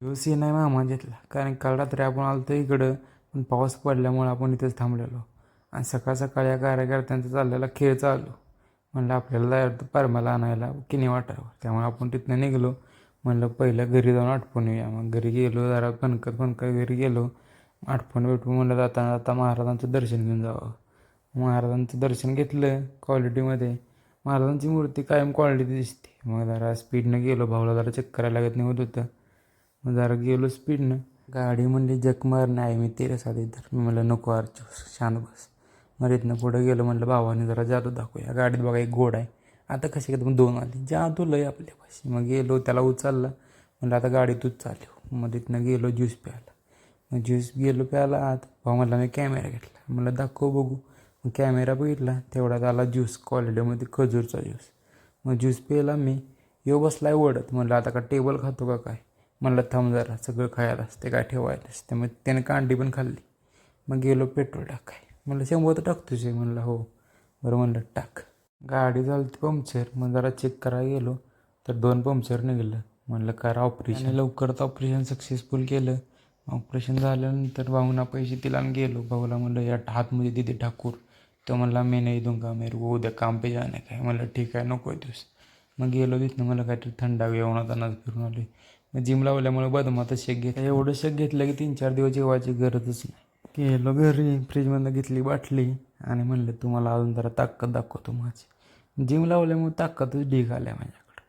ह्यो सीन आहे मामाच्यातला. कारण काल रात्री आपण आलतो इकडं, पण पाऊस पडल्यामुळे आपण इथंच थांबलेलो. आणि सकाळ सकाळी या कार्यकर्त्यांचा चाललेला खेळ चालू. म्हणलं आपल्याला जायचं परमाला आणायला किनी वाटावं. त्यामुळे आपण तिथनं निघालो. म्हणलं पहिलं घरी जाऊन आटपून येऊया. मग घरी गेलो, जरा कणकत घरी गेलो. आटपून भेटून म्हणलं जाता जाता महाराजांचं दर्शन घेऊन जावं. महाराजांचं दर्शन घेतलं क्वालिटीमध्ये. महाराजांची मूर्ती कायम क्वालिटी दिसते. मग जरा स्पीडनं गेलो. भाऊला जरा चक्कर लागत निघत होतं. मग जरा गेलो स्पीडनं. गाडी म्हणली जक मार नाही मी तेरे साथ इधर. मी म्हणलं नको अर्चू शांत बस. मग इथनं पुढं गेलो. म्हणलं भावाने जरा जादू दाखवूया. गाडीत बघा एक घोडा आहे. आता कशी एकदम 2 आली जादू लय आपल्यापाशी. मग गेलो त्याला उचलला. म्हणलं आता गाडीतूच चालू. मग तिथनं गेलो ज्यूस प्यायला. मग ज्यूस गेलो प्यायला आत. भाऊ म्हणला मी कॅमेरा घेतला. म्हणलं दाखव बघू. मग कॅमेरा बघितला. तेवढ्यात आला ज्यूस क्वालिटीमध्ये खजूरचा ज्यूस. मग ज्यूस प्यायला मी. यो बसलाय ओढत. म्हणलं आता का टेबल खातो का काय. म्हणलं थांब जरा सगळं खायला असते काय ठेवायला असते. मग त्याने कांडी पण खाल्ली. मग गेलो पेट्रोल टाकाय. म्हणलं 100 तर टाकतोच आहे. म्हणलं हो. बरं म्हणलं टाक. गाडी झाली पंक्चर. मग जरा चेक करायला गेलो तर 2 पंक्चर निघालं. म्हणलं करा ऑपरेशन. लवकरच ऑपरेशन सक्सेसफुल केलं. ऑपरेशन झाल्यानंतर भाऊना पैसे दिला आणि गेलो. भाऊला म्हणलं या हातमध्ये दिदी ठाकूर. तो म्हणला मी नाही दूंगा मेरे को उद्या काम पे जाने काय. म्हणलं ठीक आहे नको दिवस. मग गेलो तिथनं. मला काहीतरी थंडावी येऊन फिरून आलो. मग जिम लावल्यामुळे बदमातच शेक घेतलं. एवढं शेक घेतलं की 3-4 दिवस जेवायची गरजच नाही. गेलो घरी. फ्रीजमधनं घेतली बाटली आणि म्हणलं तुम्हाला अजून जरा ताकद दाखवतो माझी. जिम लावल्यामुळे ताकदच ढीग आल्या माझ्याकडं.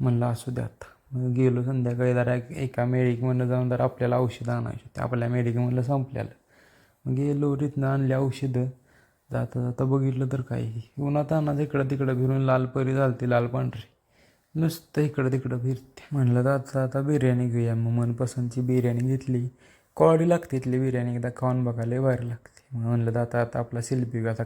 म्हणलं असू द्या आता. मग गेलो संध्याकाळी जरा एका मेडिकमधनं जाऊन जरा आपल्याला औषधं आणायची होती. आपल्या मेडिकमधलं संपल्यालं. मग गेलो तिथनं आणली औषधं. जाता जाता बघितलं तर काही उन्हात अनाज इकडं तिकडं फिरून लाल परी झालती लाल पांढरी. नुसतं इकडं तिकडं फिरते. म्हणलं जाता आता बिर्याणी घेऊया. मग मनपसंतची बिर्याणी घेतली. क्वालिटी लागते इथली बिर्याणी. एकदा खाऊन बघायला भारी लागते. मग म्हणलं जाता आता आपला सेल्फी आता